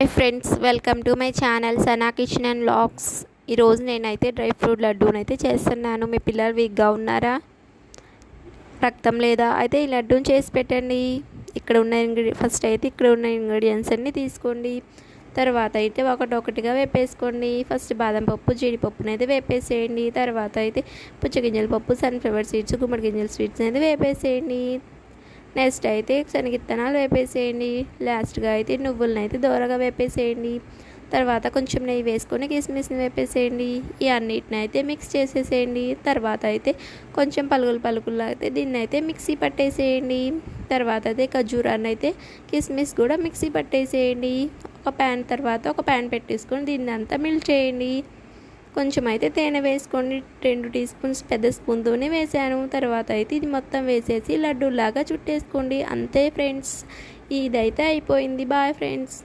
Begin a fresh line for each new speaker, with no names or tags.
Hi friends, welcome to my channel Sana kitchen and vlogs. ఈరోజు నేనైతే dry fruit లడ్డూనైతే చేస్తున్నాను. మీ పిల్లలు వీక్గా ఉన్నారా, రక్తం లేదా అయితే ఈ లడ్డూని చేసి పెట్టండి. ఫస్ట్ అయితే ఇక్కడ ఉన్న ఇంగ్రీడియంట్స్ అన్నీ తీసుకోండి. తర్వాత అయితే ఒకటొకటిగా వేపేసుకోండి. ఫస్ట్ బాదం పప్పు, జీడిపప్పును అయితే వేపేసేయండి. తర్వాత అయితే పుచ్చగింజల పప్పు, సన్ఫ్లవర్ సీడ్స్, గుమ్మడి గింజల స్వీట్స్ అయితే వేపేసేయండి. నెక్స్ట్ అయితే శనగిత్తనాలు వేపేసేయండి. లాస్ట్గా అయితే నువ్వులను అయితే దోరగా వేపేసేయండి. తర్వాత కొంచెం నెయ్యి వేసుకొని కిస్మిస్ని వేపేసేయండి. ఈ అన్నిటిని అయితే మిక్స్ చేసేసేయండి. తర్వాత అయితే కొంచెం పలుకులు అయితే దీన్ని అయితే మిక్సీ పట్టేసేయండి. తర్వాత అయితే ఖర్జూరాన్ని అయితే కిస్మిస్ కూడా మిక్సీ పట్టేసేయండి. ఒక ప్యాన్ పెట్టేసుకొని దీన్ని అంతా మిల్క్ చేయండి. కొంచెం అయితే తేనె వేసుకోండి. 2 టీ స్పూన్స్ పెద్ద స్పూన్తోనే వేసాను. తర్వాత అయితే ఇది మొత్తం వేసేసి లడ్డూలాగా చుట్టేసుకోండి. అంతే ఫ్రెండ్స్, ఇదైతే అయిపోయింది. Bye friends.